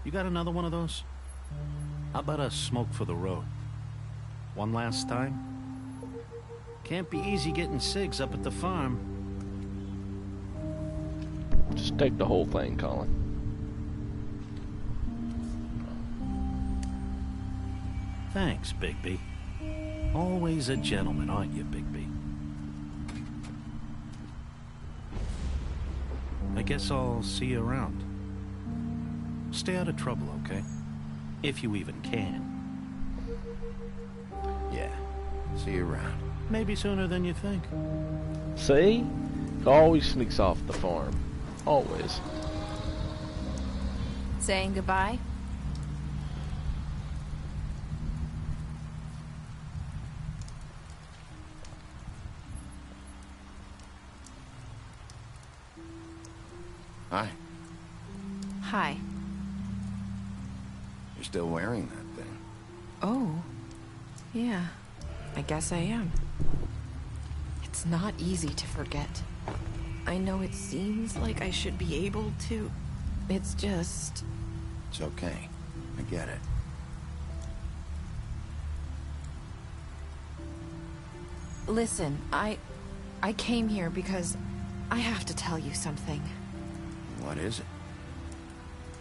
You got another one of those? How about a smoke for the road? One last time? Can't be easy getting cigs up at the farm. Just take the whole thing, Colin. Thanks, Bigby. Always a gentleman, aren't you, Bigby? I guess I'll see you around. Stay out of trouble, okay? If you even can. Yeah. See you around. Maybe sooner than you think. See? He always sneaks off the farm. Always. Saying goodbye? Hi. Hi. You're still wearing that thing. Oh. Yeah. I guess I am. It's not easy to forget. I know it seems like I should be able to. It's just... It's okay. I get it. Listen, I came here because I have to tell you something. What is it?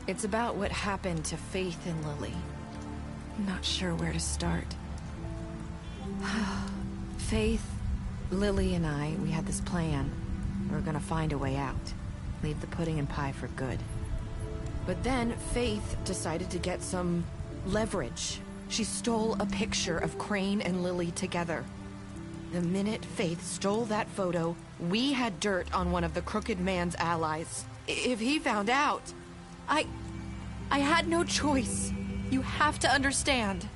It's about what happened to Faith and Lily. I'm not sure where to start. Faith, Lily, and I, we had this plan. We were gonna find a way out. Leave the pudding and pie for good. But then Faith decided to get some leverage. She stole a picture of Crane and Lily together. The minute Faith stole that photo, we had dirt on one of the Crooked Man's allies. If he found out, I had no choice. You have to understand.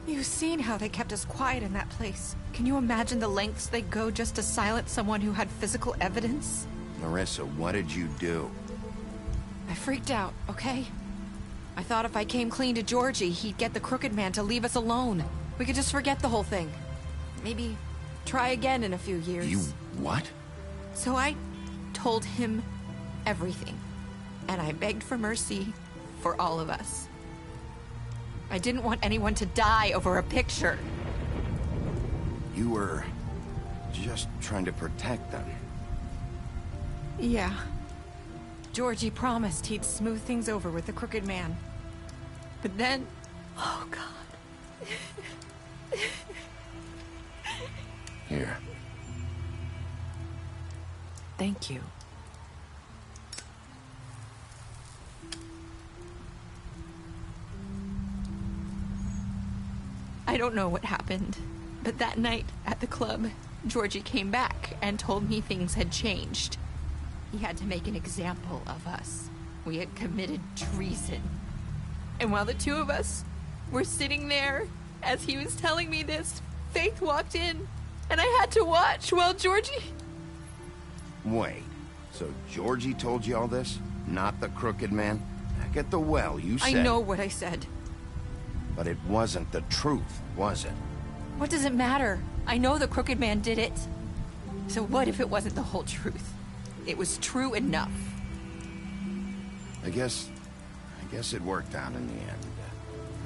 You've seen how they kept us quiet in that place. Can you imagine the lengths they go just to silence someone who had physical evidence? Marissa, what did you do? I freaked out, okay? I thought if I came clean to Georgie, he'd get the Crooked Man to leave us alone. We could just forget the whole thing. Maybe try again in a few years. You what? So I told him everything. And I begged for mercy for all of us. I didn't want anyone to die over a picture. You were just trying to protect them. Yeah. Georgie promised he'd smooth things over with the Crooked Man. But then... Oh, God. Here. Thank you. I don't know what happened, but that night at the club, Georgie came back and told me things had changed. He had to make an example of us. We had committed treason. And while the two of us were sitting there, as he was telling me this, Faith walked in, and I had to watch while Georgie... Wait, so Georgie told you all this? Not the Crooked Man? Back at the well, you said... I know what I said. But it wasn't the truth, was it? What does it matter? I know the Crooked Man did it. So what if it wasn't the whole truth? It was true enough. I guess it worked out in the end.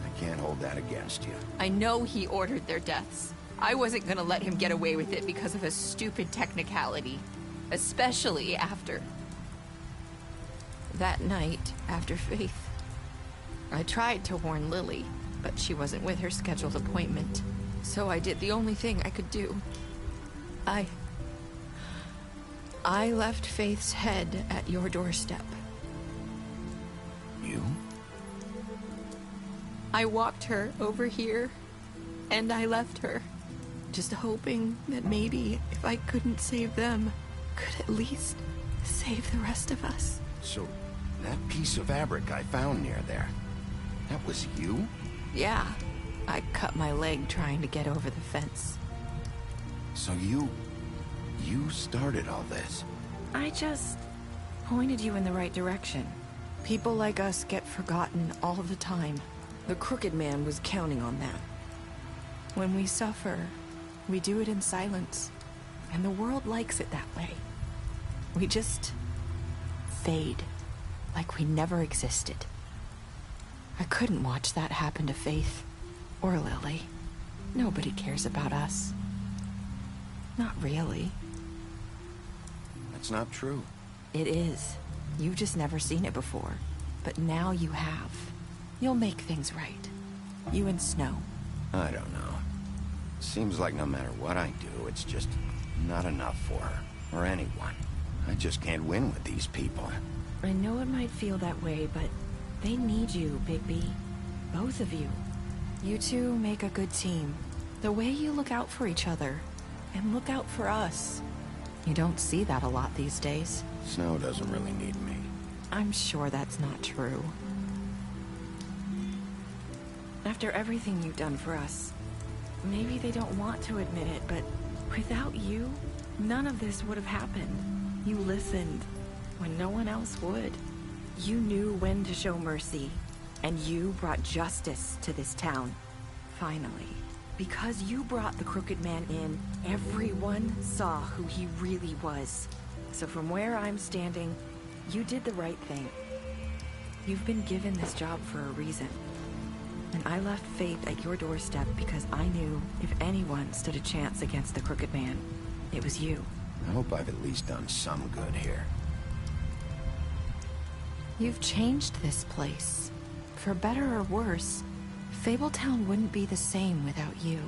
I can't hold that against you. I know he ordered their deaths. I wasn't gonna let him get away with it because of a stupid technicality. Especially after... that night, after Faith. I tried to warn Lily, but she wasn't with her scheduled appointment. So I did the only thing I could do. I left Faith's head at your doorstep. You? I walked her over here, and I left her. Just hoping that maybe if I couldn't save them, could at least save the rest of us. So, that piece of fabric I found near there, that was you? Yeah. I cut my leg trying to get over the fence. So you started all this? I just pointed you in the right direction. People like us get forgotten all the time. The Crooked Man was counting on that. When we suffer, we do it in silence. And the world likes it that way. We just fade, like we never existed. I couldn't watch that happen to Faith. Or Lily. Nobody cares about us. Not really. That's not true. It is. You've just never seen it before. But now you have. You'll make things right. You and Snow. I don't know. Seems like no matter what I do, it's just not enough for her. Or anyone. I just can't win with these people. I know it might feel that way, but they need you, Bigby. Both of you. You two make a good team. The way you look out for each other, and look out for us. You don't see that a lot these days. Snow doesn't really need me. I'm sure that's not true. After everything you've done for us, maybe they don't want to admit it, but without you, none of this would have happened. You listened when no one else would. You knew when to show mercy. And you brought justice to this town. Finally. Because you brought the Crooked Man in, everyone saw who he really was. So from where I'm standing, you did the right thing. You've been given this job for a reason. And I left Faith at your doorstep because I knew if anyone stood a chance against the Crooked Man, it was you. I hope I've at least done some good here. You've changed this place. For better or worse, Fabletown wouldn't be the same without you.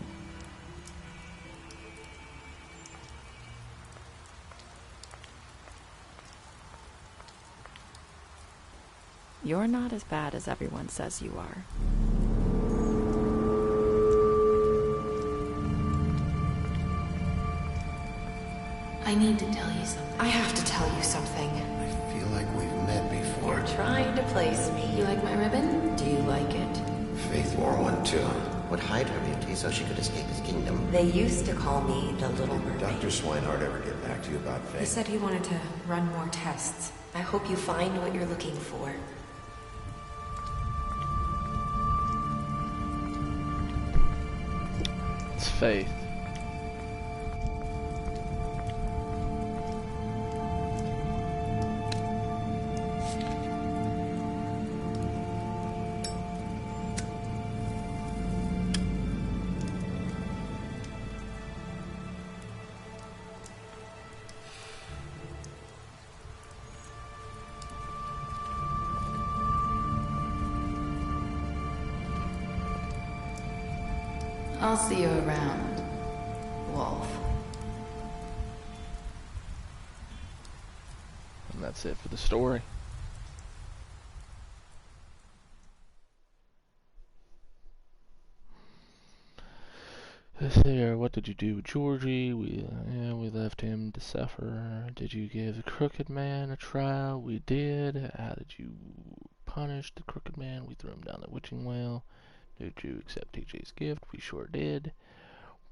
You're not as bad as everyone says you are. I need to tell you something. I have to tell you something. I feel like we've met before. You're trying to place me. You like my ribbon? Do you like it? Faith wore one too. Would hide her beauty so she could escape his kingdom. They used to call me the Little Mermaid. Dr. Swinehart ever get back to you about Faith? He said he wanted to run more tests. I hope you find what you're looking for. It's Faith. I'll see you around, Wolf. And that's it for the story. Let's see here. What did you do with Georgie? We left him to suffer. Did you give the Crooked Man a trial? We did. How did you punish the Crooked Man? We threw him down the witching well. Did you accept TJ's gift? We sure did.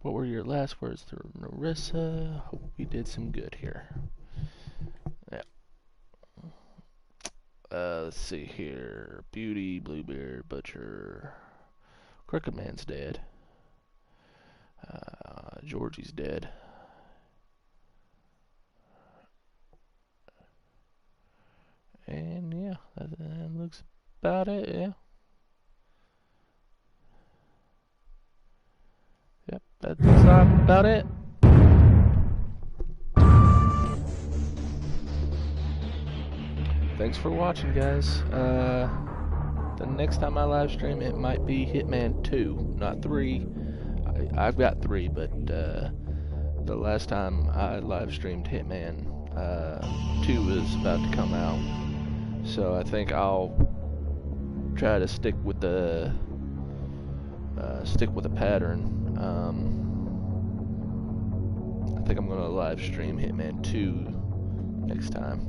What were your last words to Nerissa? Hope we did some good here. Yeah. Let's see here. Beauty, Bluebeard, Butcher. Crooked Man's dead. Georgie's dead. And yeah, that looks about it, yeah. Yep, that's about it. Thanks for watching, guys. The next time I live stream, it might be Hitman 2, not 3. I've got 3, but the last time I live streamed Hitman 2 is about to come out. So I think I'll try to stick with the pattern. I think I'm gonna live stream Hitman 2 next time,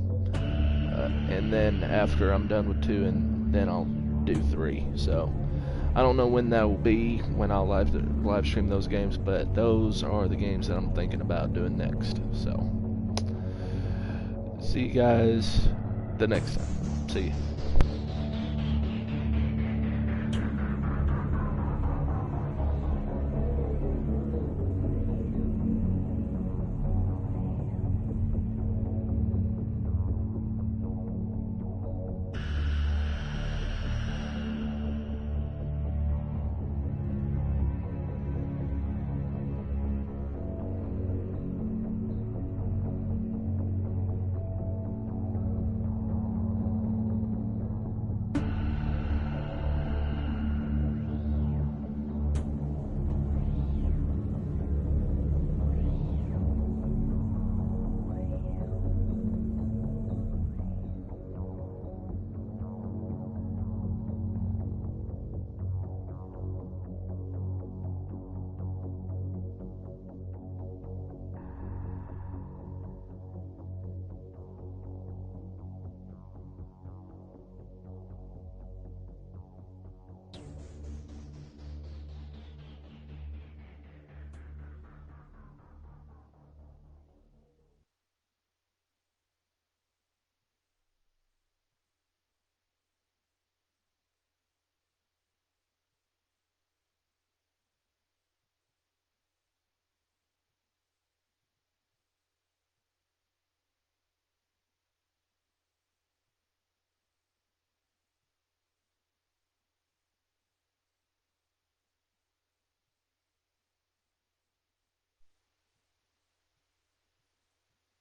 and then after I'm done with 2, and then I'll do 3. So I don't know when that will be, when I'll live stream those games, but those are the games that I'm thinking about doing next. So see you guys the next time. See ya.